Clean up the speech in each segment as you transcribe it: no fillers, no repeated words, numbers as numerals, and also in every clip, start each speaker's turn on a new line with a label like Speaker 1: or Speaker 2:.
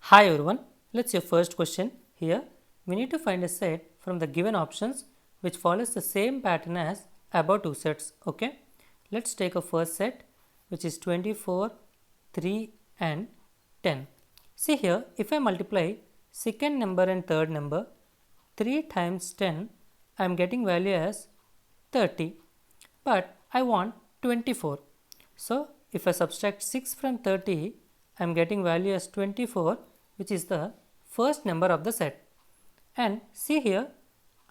Speaker 1: Hi everyone, let's see your first question. Here we need to find a set from the given options which follows the same pattern as above two sets. Okay, let's take a first set which is 24, 3 and 10. See here, if I multiply second number and third number, 3 times 10, I am getting value as 30, but I want 24. So if I subtract 6 from 30, I am getting value as 24, which is the first number of the set. And see here,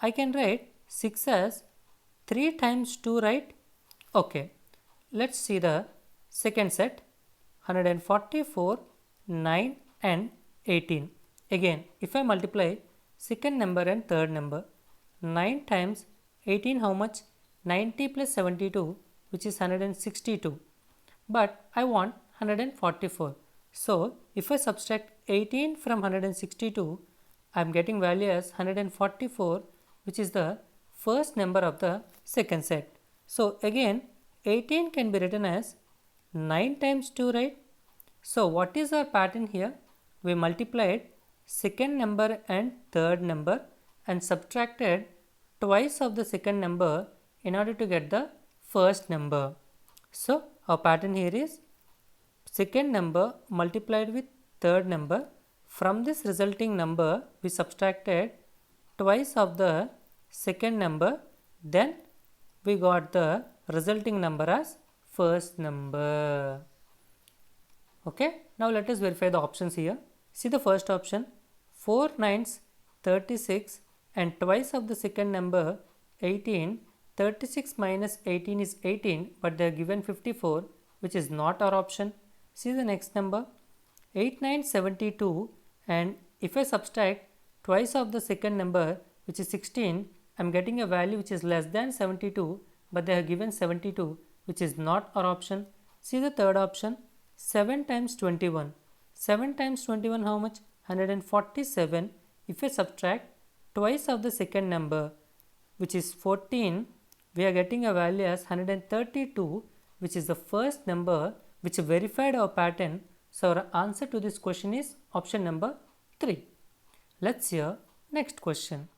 Speaker 1: I can write 6 as 3 times 2, right? Okay, let's see the second set, 144, 9 and 18. Again, if I multiply second number and third number, 9 times 18 how much? 90 plus 72, which is 162. But I want 144. So if I subtract 18 from 162, I am getting value as 144, which is the first number of the second set. So again 18 can be written as 9 times 2, right? So what is our pattern here? We multiplied second number and third number and subtracted twice of the second number in order to get the first number. So our pattern here is second number multiplied with third number. From this resulting number we subtracted twice of the second number, then we got the resulting number as first number. Okay, now let us verify the options here. See the first option, 4 9s 36 and twice of the second number 18. 36 minus 18 is 18, but they are given 54, which is not our option. See the next number, 8 9 72, and if I subtract twice of the second number, which is 16, I am getting a value which is less than 72, but they have given 72, which is not our option. See the third option, 7 times 21. 7 times 21 how much? 147. If I subtract twice of the second number, which is 14, we are getting a value as 132, which is the first number which verified our pattern. So our answer to this question is option number 3. Let's see our next question.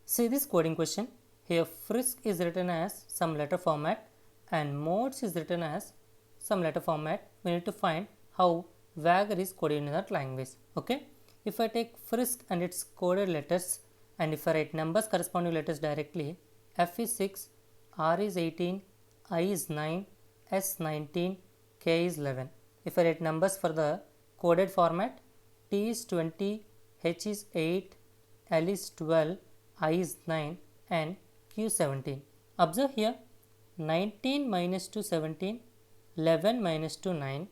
Speaker 1: See this coding question. Here FRISK is written as some letter format and MOADS is written as some letter format. We need to find how Vagger is coded in that language. Okay. If I take FRISK and its coded letters, and if I write numbers corresponding letters directly, F is 6, R is 18, I is 9, S 19, K is 11. If I write numbers for the coded format, T is 20, H is 8, L is 12, I is 9 and Q 17. Observe here, 19 minus 2 17, 11 minus 2 9,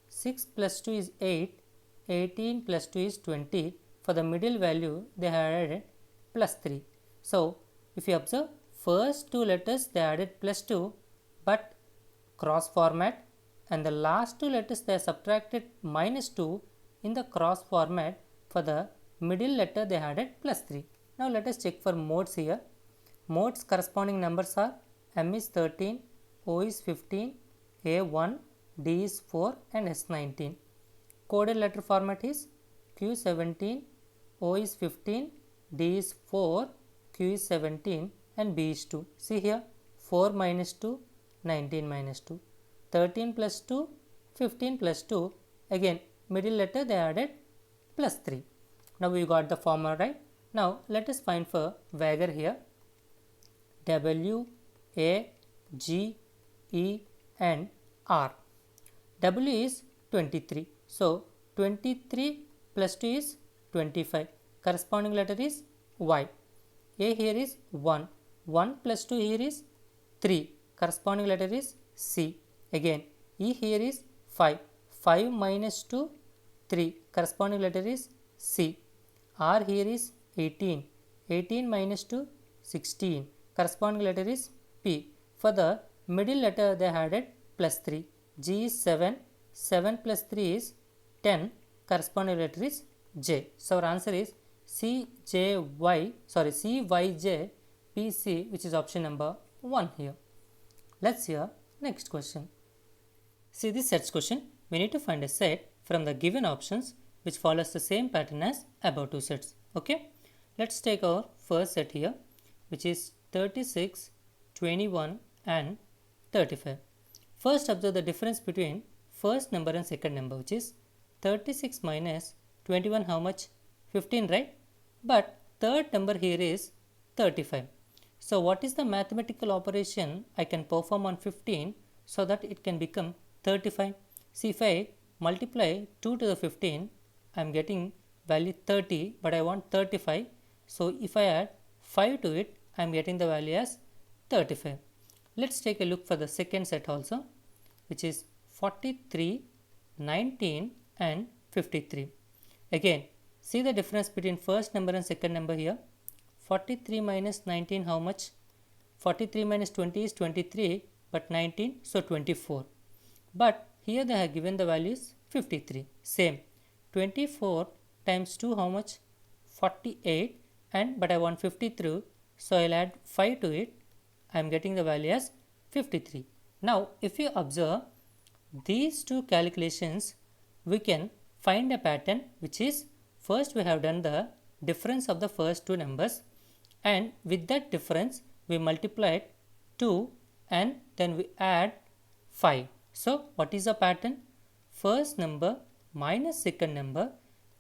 Speaker 1: 6 plus 2 is 8, 18 plus 2 is 20. For the middle value they have added plus 3. So if you observe, first two letters they added plus 2 but cross format, and the last two letters they subtracted minus 2 in the cross format. For the middle letter they added plus 3. Now let us check for modes here. Modes corresponding numbers are M is 13, O is 15, A 1, D is 4 and S 19. Coded letter format is Q 17, O is 15, D is 4, Q is 17 and B is 2. See here, 4 minus 2, 19 minus 2, 13 plus 2, 15 plus 2, again middle letter they added plus 3. Now we got the formula, right? Now let us find for Vagger here. W, A, G, E and R. W is 23. So 23 plus 2 is 25. Corresponding letter is Y. A here is 1. 1 plus 2 here is 3. Corresponding letter is C. Again E here is 5. 5 minus 2, 3. Corresponding letter is C. R here is 18. 18 minus 2, 16. Corresponding letter is P. For the middle letter they added plus 3. G is 7. 7 plus 3 is 10. Corresponding letter is J. So our answer is CYJ PC, which is option number 1 here. Let's see our next question. See this sets question. We need to find a set from the given options which follows the same pattern as above two sets. Okay, let's take our first set here, which is 36, 21 and 35. First observe the difference between first number and second number, which is 36 minus 21, how much? 15, right? But third number here is 35. So what is the mathematical operation I can perform on 15 so that it can become 35? See, if I multiply 2 to the 15, I am getting value 30, but I want 35. So if I add 5 to it, I am getting the value as 35. Let's take a look for the second set also, which is 43, 19 and 53. Again, see the difference between first number and second number here. 43 minus 19, how much? 43 minus 20 is 23, but 19, so 24. But here they have given the values 53. Same. 24 times 2, how much? 48, and but I want 53, so I'll add 5 to it. I am getting the value as 53. Now, if you observe these two calculations, we can find a pattern, which is first we have done the difference of the first two numbers, and with that difference we multiplied 2 and then we add 5. So what is the pattern? First number minus second number.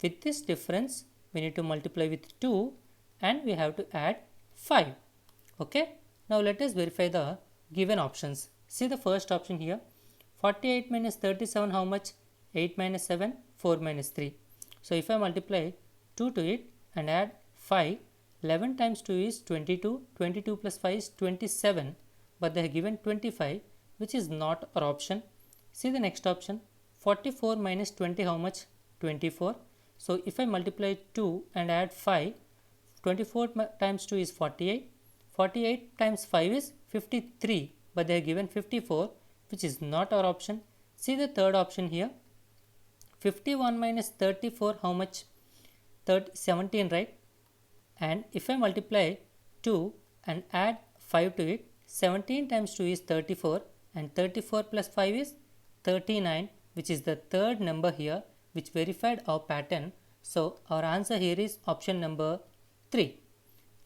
Speaker 1: With this difference we need to multiply with 2 and we have to add 5. Okay. Now let us verify the given options. See the first option here. 48 minus 37, how much? 8 minus 7, 4 minus 3. So if I multiply 2 to it and add 5, 11 times 2 is 22, 22 plus 5 is 27, but they have given 25, which is not our option. See the next option. 44 minus 20, how much? 24. So if I multiply 2 and add 5, 24 times 2 is 48, 48 times 5 is 53, but they have given 54, which is not our option. See the third option here. 51 minus 34, how much? 17, right? And if I multiply 2 and add 5 to it, 17 times 2 is 34 and 34 plus 5 is 39, which is the third number here, which verified our pattern. So our answer here is option number 3.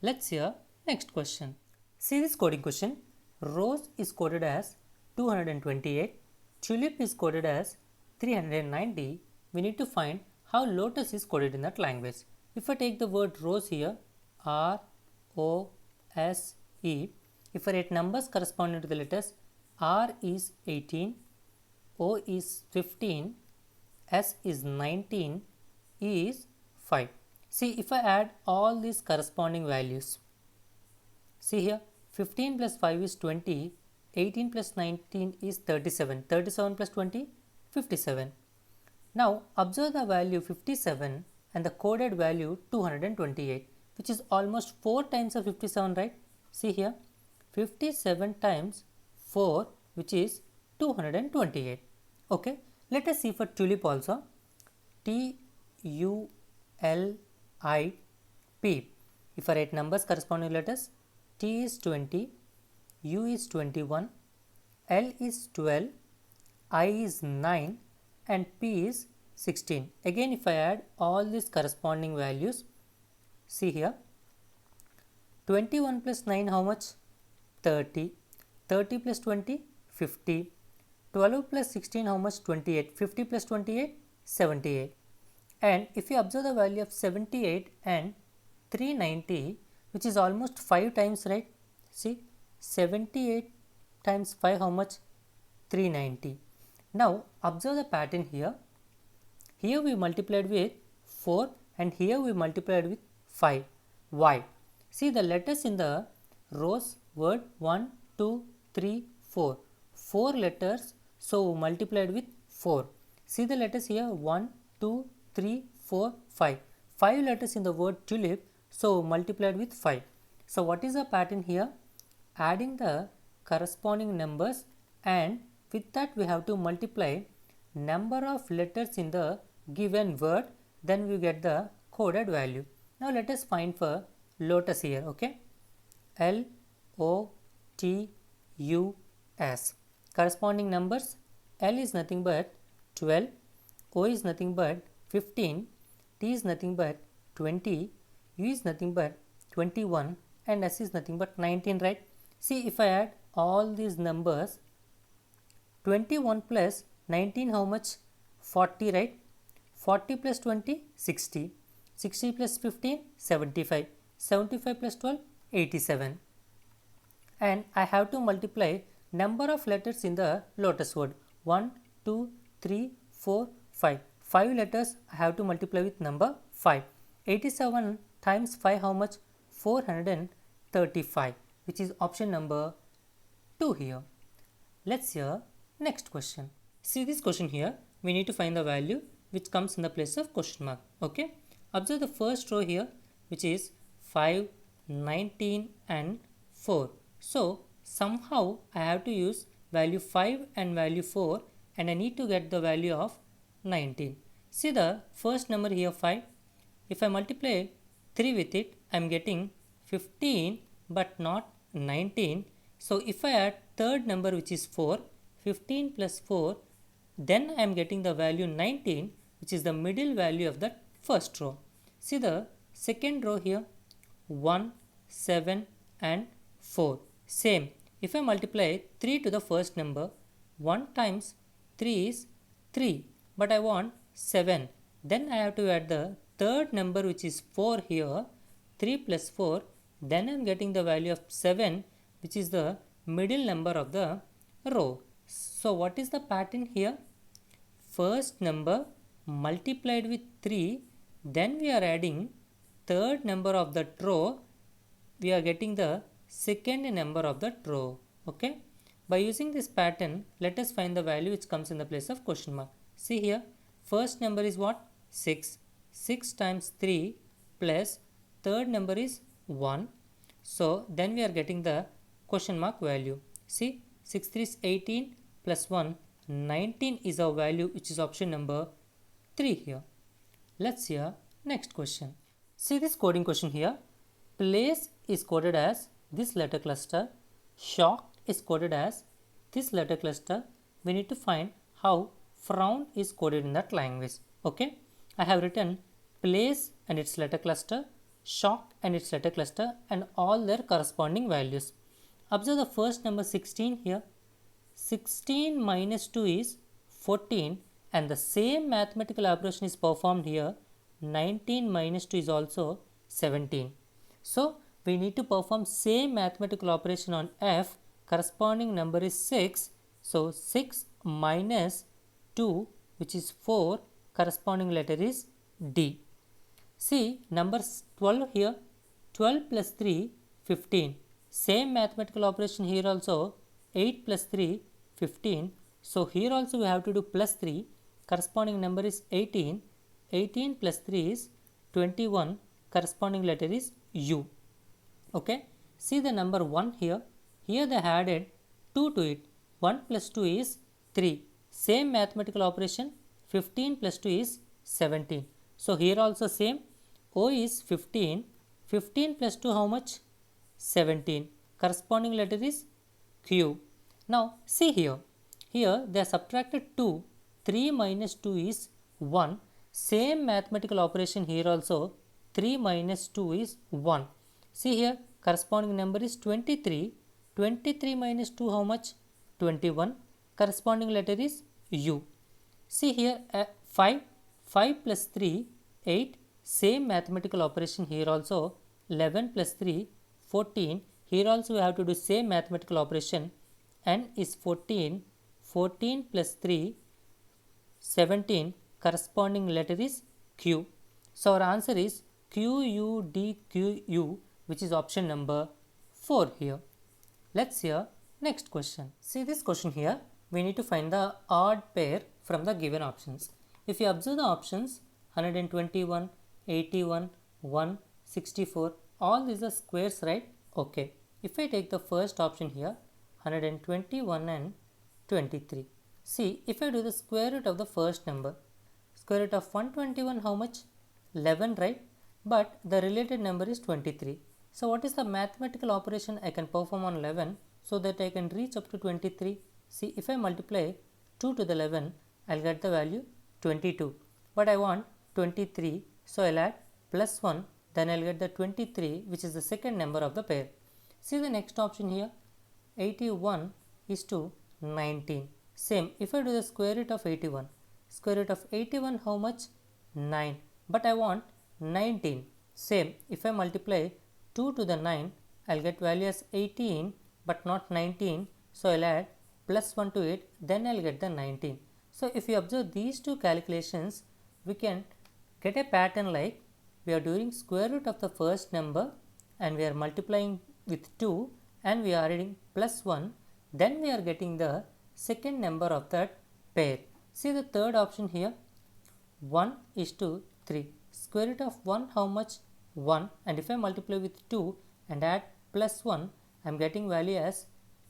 Speaker 1: Let's hear next question. See this coding question. Rose is coded as 228, Tulip is coded as 390. We need to find how Lotus is coded in that language. If I take the word rose here, R-O-S-E, if I write numbers corresponding to the letters, R is 18, O is 15, S is 19, E is 5. See, if I add all these corresponding values, see here, 15 plus 5 is 20, 18 plus 19 is 37, 37 plus 20, 57. Now observe the value 57 and the coded value 228, which is almost 4 times of 57, right? See here, 57 times 4, which is 228. Okay, let us see for Tulip also. TULIP. If I write numbers corresponding letters, T is 20, U is 21, L is 12, I is 9 and P is 16. Again, if I add all these corresponding values, see here, 21 plus 9, how much? 30, 30 plus 20, 50, 12 plus 16, how much? 28, 50 plus 28, 78. And if you observe the value of 78 and 390, which is almost 5 times, right? See, 78 times 5, how much? 390. Now observe the pattern here. Here we multiplied with 4 and here we multiplied with 5. Why? See the letters in the rose word 1, 2, 3, 4. 4 letters, so we multiplied with 4. See the letters here 1, 2, 3, 4, 5. 5 letters in the word tulip, so multiplied with 5. So what is the pattern here? Adding the corresponding numbers, and with that we have to multiply number of letters in the given word, then we get the coded value. Now let us find for Lotus here. Okay, L-O-T-U-S. Corresponding numbers, L is nothing but 12, O is nothing but 15 T is nothing but 20, U is nothing but 21 and S is nothing but 19, right? See, if I add all these numbers, 21 plus 19 how much? 40, right? 40 plus 20, 60. 60 plus 15, 75. 75 plus 12, 87. And I have to multiply number of letters in the LOTUS word. 1, 2, 3, 4, 5. 5 letters I have to multiply with number 5. 87 times 5 how much? 435, which is option number 2 here. Let's hear next question. See this question here, we need to find the value which comes in the place of question mark. Okay. Observe the first row here, which is 5, 19 and 4. So somehow I have to use value 5 and value 4 and I need to get the value of 19. See the first number here 5. If I multiply 3 with it, I am getting 15 but not 19. So if I add third number which is 4, 15 plus 4, then I am getting the value 19, which is the middle value of the first row. See the second row here, 1, 7 and 4. Same, if I multiply 3 to the first number, 1 times 3 is 3, but I want 7. Then I have to add the third number which is 4 here, 3 plus 4, then I am getting the value of 7, which is the middle number of the row. So what is the pattern here? First number multiplied with 3, then we are adding third number of that row, we are getting the second number of that row. Okay. By using this pattern, let us find the value which comes in the place of question mark. See here, first number is what? 6. 6 times 3 plus third number is 1. So then we are getting the question mark value. See, 6 3 is 18 plus 1, 19 is our value, which is option number 3 here. Let's hear next question. See this coding question here. Place is coded as this letter cluster. Shock is coded as this letter cluster. We need to find how FROWN is coded in that language. Okay. I have written place and its letter cluster, shock and its letter cluster, and all their corresponding values. Observe the first number 16 here. 16 minus 2 is 14 and the same mathematical operation is performed here. 19 minus 2 is also 17. So we need to perform same mathematical operation on F. Corresponding number is 6. So 6 minus 2, which is 4, corresponding letter is D. See number 12 here. 12 plus 3, 15. Same mathematical operation here also. 8 plus 3, 15. So here also we have to do plus 3. Corresponding number is 18. 18 plus 3 is 21. Corresponding letter is U. Okay. See the number 1 here. Here they added 2 to it. 1 plus 2 is 3. Same mathematical operation. 15 plus 2 is 17. So here also same. O is 15. 15 plus 2 how much? 17. Corresponding letter is Q. Now see here. Here they subtracted 2. 3 minus 2 is 1. Same mathematical operation here also. 3 minus 2 is 1. See here, corresponding number is 23. 23 minus 2 how much? 21. Corresponding letter is U. See here 5. 5 plus 3, 8. Same mathematical operation here also. 11 plus 3, 14. Here also we have to do same mathematical operation. N is 14. 14 plus 3, 17. Corresponding letter is Q. So our answer is QODQB, which is option number 4 here. Let's hear next question. See this question here. We need to find the odd pair from the given options. If you observe the options, 121, 81, 1, 64, all these are squares, right? Okay. If I take the first option here, 121 and 23. See, if I do the square root of the first number, square root of 121 how much? 11, right? But the related number is 23. So what is the mathematical operation I can perform on 11 so that I can reach up to 23? See, if I multiply 2 to the 11, I'll get the value 22. But I want 23. So I'll add plus 1, then I'll get the 23, which is the second number of the pair. See the next option here, 81 is to 19. Same, if I do the square root of 81, square root of 81 how much? 9. But I want 19. Same, if I multiply 2 to the 9, I'll get value as 18 but not 19. So I'll add plus 1 to it, then I'll get the 19. So if you observe these two calculations, we can get a pattern like we are doing square root of the first number and we are multiplying with 2 and we are adding plus 1, then we are getting the second number of that pair. See the third option here, 1 is to 3. Square root of 1 how much? 1, and if I multiply with 2 and add plus 1, I am getting value as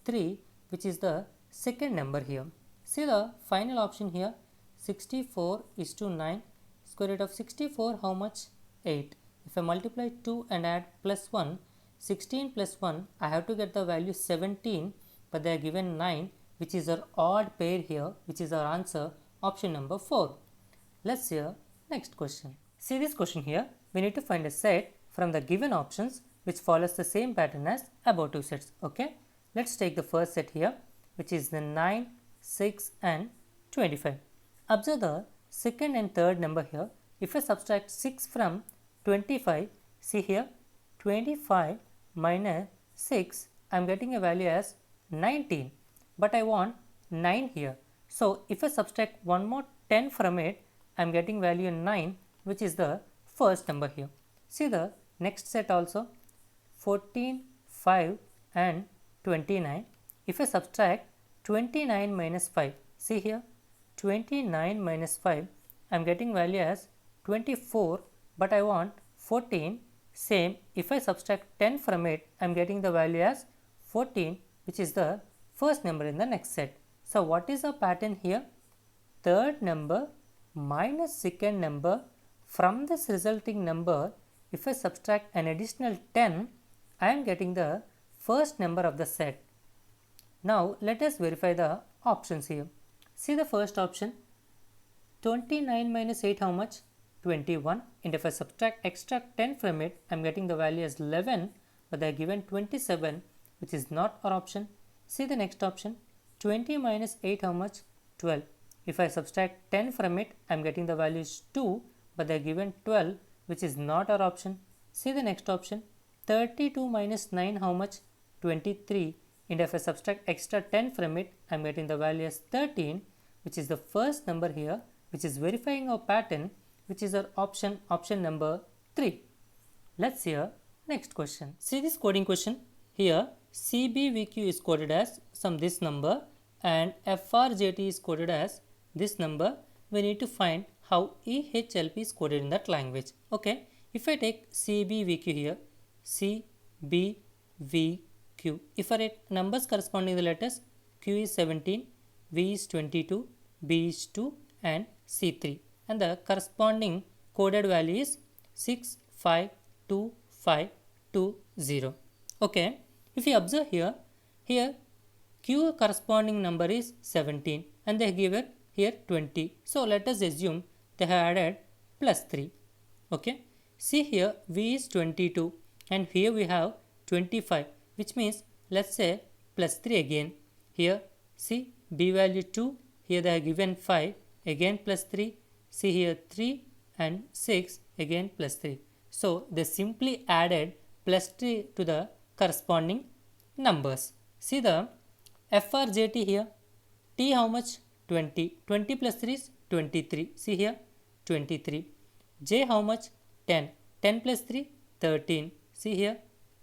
Speaker 1: 3, which is the second number here. See the final option here, 64 is to 9. Square root of 64 how much? 8. If I multiply 2 and add plus 1, 16 plus 1, I have to get the value 17, but they are given 9, which is our odd pair here, which is our answer, option number 4. Let's see our next question. See this question here, we need to find a set from the given options which follows the same pattern as above two sets. Okay, let's take the first set here, which is the 9, 6 and 25. Observe the second and third number here. If I subtract 6 from 25, see here, 25 minus 6, I am getting a value as 19, but I want 9 here. So if I subtract one more 10 from it, I am getting value 9, which is the first number here. See the next set also, 14, 5 and 29. If I subtract 29 minus 5, see here, 29 minus 5, I am getting value as 24, but I want 14. Same, if I subtract 10 from it, I am getting the value as 14, which is the first number in the next set. So what is the pattern here? Third number minus second number. From this resulting number, if I subtract an additional 10, I am getting the first number of the set. Now let us verify the options here. See the first option, 29 minus 8 how much? 21, and if I extract 10 from it, I am getting the value as 11, but they are given 27, which is not our option. See the next option, 20 minus 8 how much? 12. If I subtract 10 from it, I am getting the value is 2, but they are given 12, which is not our option. See the next option, 32 minus 9 how much? 23, and if I subtract extra 10 from it, I am getting the value as 13, which is the first number here, which is verifying our pattern, which is our option number 3. Let's see our next question. See this coding question here, CBVQ is coded as this number and FRJT is coded as this number. We need to find how EHLP is coded in that language. Okay, if I take CBVQ here, CBVQ, if I write numbers corresponding to the letters, Q is 17, V is 22, B is 2 and C 3, and the corresponding coded value is 6525520. Okay, if you observe here Q corresponding number is 17 and they give it here 20. So let us assume they have added plus 3. Okay, see here V is 22 and here we have 25, which means let's say plus 3 again. Here see B value 2, here they have given 5, again plus 3, see here 3 and 6, again plus 3. So they simply added plus 3 to the corresponding numbers. See the FRJT here, T how much? 20, 20 plus 3 is 23, see here 23. J how much? 10, 10 plus 3, 13, see here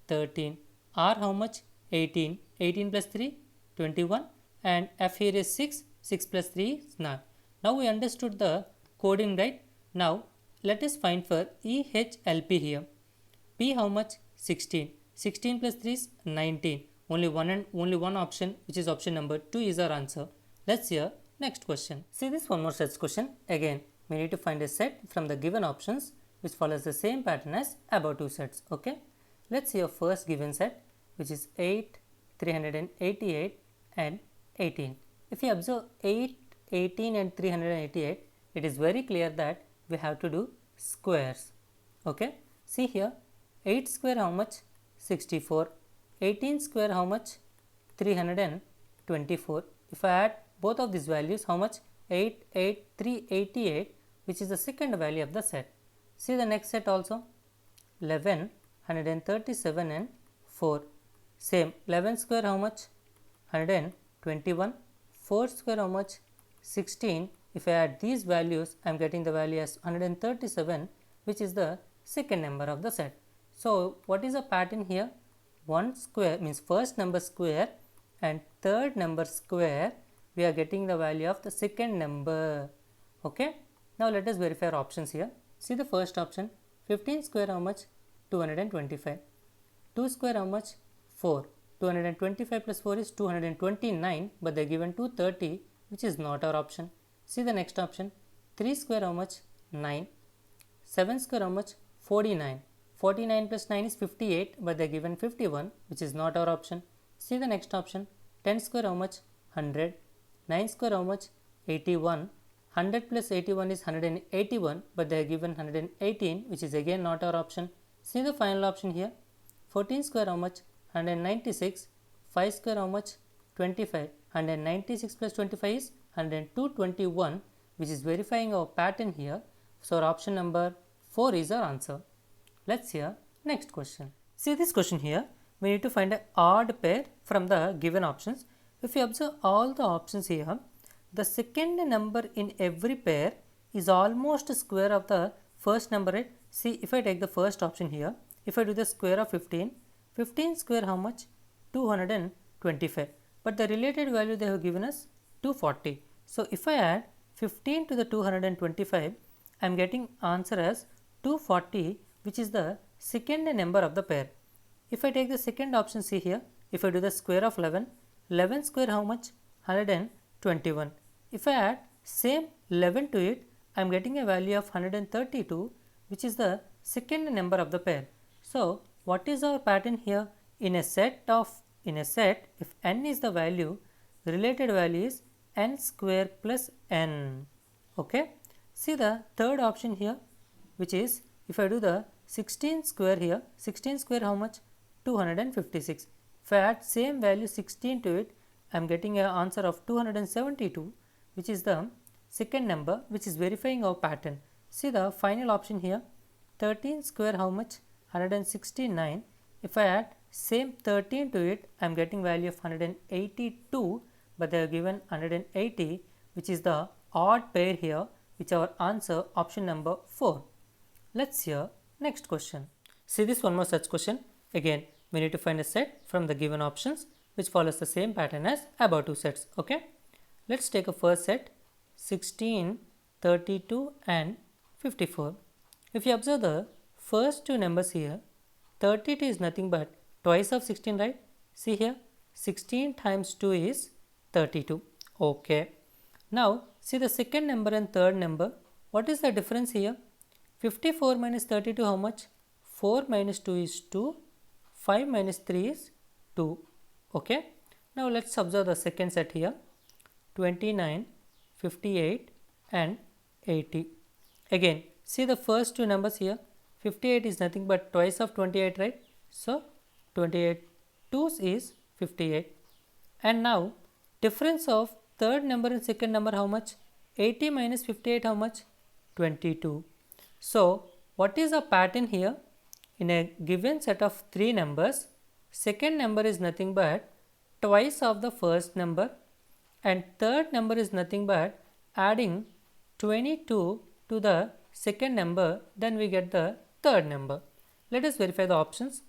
Speaker 1: 13. R how much? 18, 18 plus 3, 21, and F here is 6, 6 plus 3 is 9. Now we understood the coding, right? Now let us find for EHLP here. P how much? 16, 16 plus 3 is 19. Only one option, which is option number 2 is our answer. Let's see our next question. See this one more sets question. Again, we need to find a set from the given options which follows the same pattern as above two sets. Okay, let's see our first given set, which is 8, 388 and 18. If you observe 8, 18 and 388, it is very clear that we have to do squares. Okay, see here 8 square how much? 64. 18 square how much? 324. If I add both of these values, how much? 8, 8, 388, which is the second value of the set. See the next set also, 11, 137 and 4. Same, 11 square how much? 121. 4 square how much? 16. If I add these values, I am getting the value as 137, which is the second number of the set. So, what is the pattern here? 1 square means first number square and third number square, we are getting the value of the second number. Okay. Now, let us verify our options here. See the first option, 15 square how much? 225. 2 square how much? 4. 225 plus 4 is 229, but they are given 230, which is not our option. See the next option, 3 square how much? 9. 7 square how much? 49. 49 plus 9 is 58, but they are given 51, which is not our option. See the next option, 10 square how much? 100. 9 square how much? 81. 100 plus 81 is 181, but they are given 118, which is again not our option. See the final option here, 14 square how much? 196. 5 square how much? 25. 196 plus 25 is 10221, which is verifying our pattern here. So, our option number 4 is our answer. Let's hear next question. See this question here, we need to find an odd pair from the given options. If you observe all the options here, the second number in every pair is almost square of the first number, right? See, if I take the first option here, if I do the square of 15, 15 square how much? 225, but the related value they have given us 240. So, if I add 15 to the 225, I am getting answer as 240, which is the second number of the pair. If I take the second option, see here, if I do the square of 11, 11 square how much? 121. If I add same 11 to it, I am getting a value of 132, which is the second number of the pair. So, what is our pattern here? In a set, if n is the value, the related value is n square plus n. Okay. See the third option here, which is if I do the 16 square here, 16 square how much? 256. If I add same value 16 to it, I am getting an answer of 272, which is the second number, which is verifying our pattern. See the final option here, 13 square how much? 169. If I add same 13 to it, I am getting value of 182, but they are given 180, which is the odd pair here, which our answer option number 4. Let's hear next question. See this one more such question. Again, we need to find a set from the given options which follows the same pattern as above two sets. Okay. Let's take a first set, 16, 32 and 54. If you observe the first two numbers here, 32 is nothing but twice of 16, right? See here, 16 times 2 is 32. Okay. Now, see the second number and third number. What is the difference here? 54 minus 32 how much? 4 minus 2 is 2. 5 minus 3 is 2. Okay. Now, let's observe the second set here. 29, 58 and 80. Again, see the first two numbers here. 58 is nothing but twice of 28, right? So, 28 2's is 58. And now, difference of third number and second number how much? 80 minus 58 how much? 22. So, what is the pattern here? In a given set of 3 numbers, second number is nothing but twice of the first number and third number is nothing but adding 22 to the second number, then we get the third number. Let us verify the options.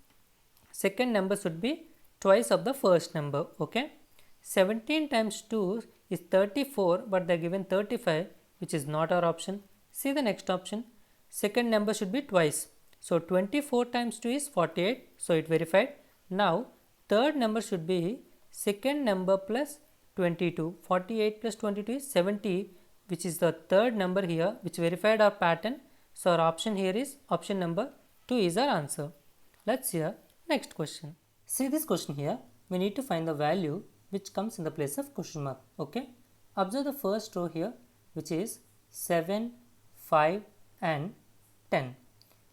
Speaker 1: Second number should be twice of the first number. Okay. 17 times 2 is 34, but they are given 35, which is not our option. See the next option. Second number should be twice. So, 24 times 2 is 48. So, it verified. Now, third number should be second number plus 22. 48 plus 22 is 70, which is the third number here, which verified our pattern. So, our option here is option number 2 is our answer. Let's hear next question. See this question here. We need to find the value which comes in the place of question mark. Okay. Observe the first row here, which is 7, 5 and 10.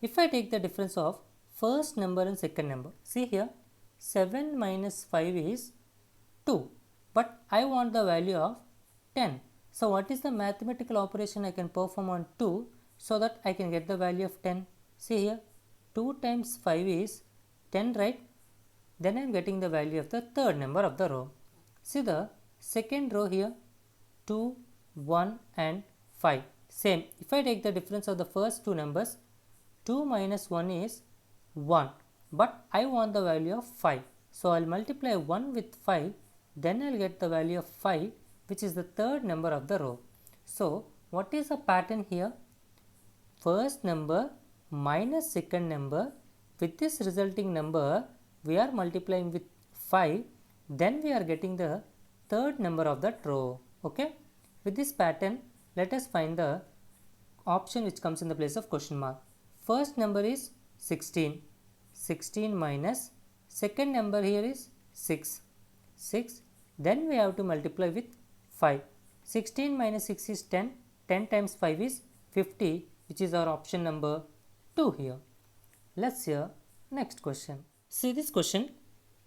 Speaker 1: If I take the difference of first number and second number, see here 7 minus 5 is 2, but I want the value of 10. So what is the mathematical operation I can perform on 2 so that I can get the value of 10? See here 2 times 5 is 10, right? Then I am getting the value of the third number of the row. See the second row here 2, 1 and 5. Same, if I take the difference of the first two numbers, 2 minus 1 is 1, but I want the value of 5. So I will multiply 1 with 5, then I will get the value of 5, which is the third number of the row. So what is the pattern here? First number minus second number, with this resulting number we are multiplying with 5, then we are getting the third number of that row. Okay, with this pattern let us find the option which comes in the place of question mark. First number is 16, 16 minus second number here is 6, 6, then we have to multiply with 5. 16 minus 6 is 10, 10 times 5 is 50, which is our option number 2 here. Let's hear next question. See this question,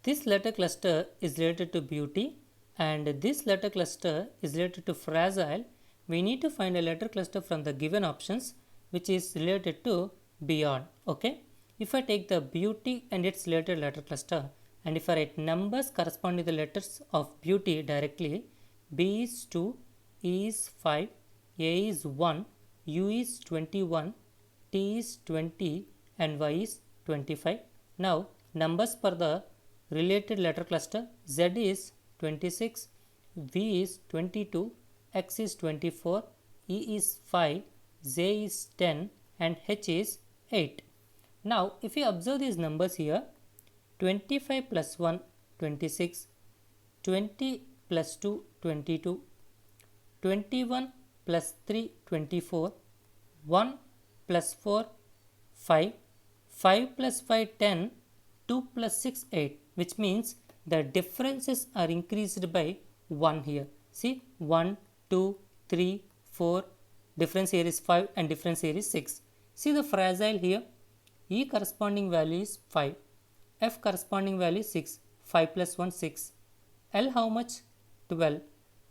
Speaker 1: this letter cluster is related to beauty and this letter cluster is related to fragile. We need to find a letter cluster from the given options which is related to beyond. Okay, if I take the beauty and its related letter cluster, and if I write numbers corresponding to the letters of beauty directly, B is 2, E is 5, A is 1, U is 21, T is 20 and Y is 25. Now numbers for the related letter cluster, Z is 26, V is 22, X is 24, E is 5, J is 10 and H is 8. Now if you observe these numbers here, 25 plus 1 26, 20 plus 2 22, 21 plus 3 24, 1 plus 4 5, 5 plus 5 10, 2 plus 6 8, which means the differences are increased by 1 here. See 1, 2, 3, 4, difference here is 5 and difference here is 6. See the fragile here, E corresponding value is 5, F corresponding value is 6, 5 plus 1 6, L how much? 12,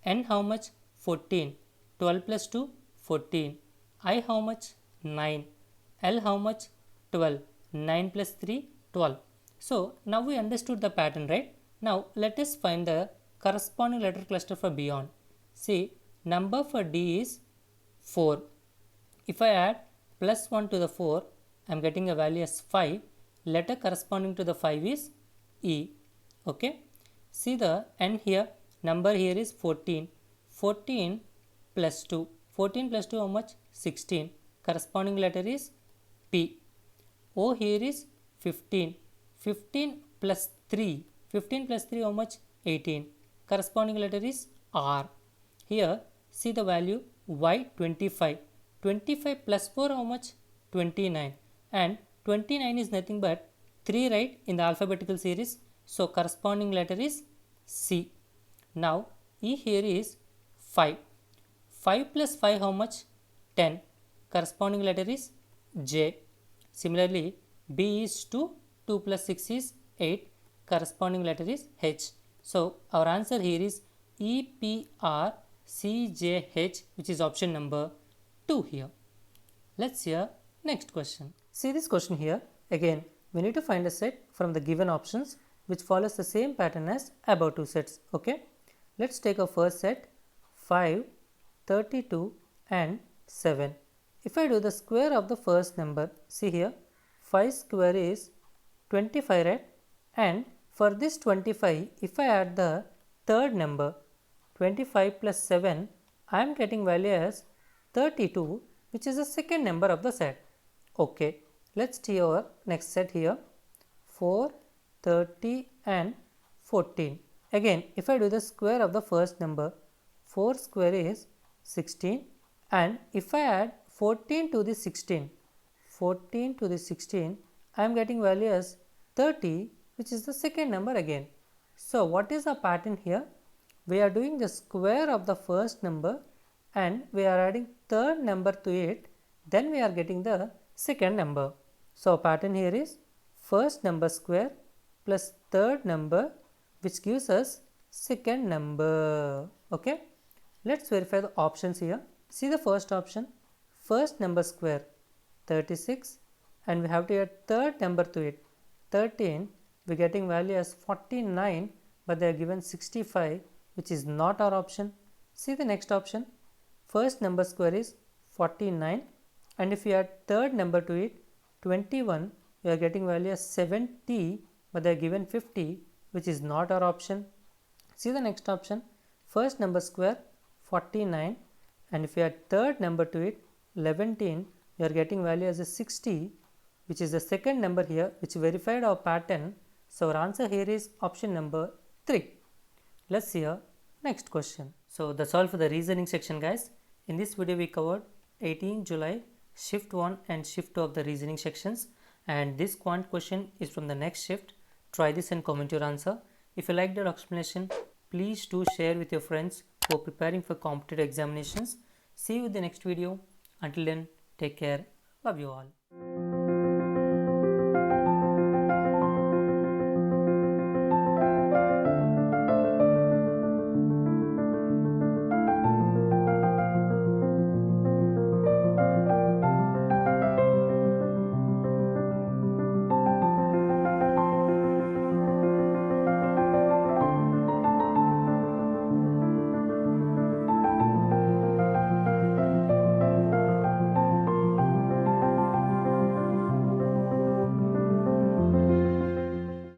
Speaker 1: N how much? 14, 12 plus 2 14, I how much? 9, L how much? 12, 9 plus 3 12. So now we understood the pattern, right? Now let us find the corresponding letter cluster for beyond. See number for D is 4. If I add plus 1 to the 4, I am getting a value as 5. Letter corresponding to the 5 is E. Okay. See the N here, number here is 14. 14 plus 2. 14 plus 2 how much? 16. Corresponding letter is P. O here is 15. 15 plus 3. 15 plus 3 how much? 18. Corresponding letter is R. Here see the value Y 25. 25 plus 4 how much? 29. And 29 is nothing but 3, right, in the alphabetical series. So corresponding letter is C. Now E here is 5. 5 plus 5 how much? 10. Corresponding letter is J. Similarly B is 2. 2 plus 6 is 8. Corresponding letter is H. So our answer here is EPRCJH, which is option number 2 here. Let's hear next question. See this question here. Again, we need to find a set from the given options which follows the same pattern as above two sets. Okay. Let's take a first set 5, 32 and 7. If I do the square of the first number, see here 5 square is 25, right? And for this 25, if I add the third number 25 plus 7, I am getting value as 32, which is the second number of the set. Okay, let's see our next set here 4, 30 and 14. Again, if I do the square of the first number, 4 square is 16, and if I add 14 to the 16, 14 to the 16, I am getting value as 30, which is the second number again. So what is the pattern here? We are doing the square of the first number and we are adding third number to it, then we are getting the second number. So our pattern here is first number square plus third number, which gives us second number. Okay, let's verify the options here. See the first option, first number square 36, and we have to add third number to it 13. We are getting value as 49, but they are given 65, which is not our option. See the next option, first number square is 49, and if we add third number to it 21, we are getting value as 70, but they are given 50, which is not our option. See the next option, first number square 49, and if we add third number to it 11, we are getting value as a 60, which is the second number here, which verified our pattern. So our answer here is option number 3. Let's see our next question. So that's all for the reasoning section, guys. In this video we covered 18 July shift 1 and shift 2 of the reasoning sections, and this quant question is from the next shift. Try this and comment your answer. If you liked the explanation, please do share with your friends who are preparing for competitive examinations. See you in the next video. Until then, take care. Love you all.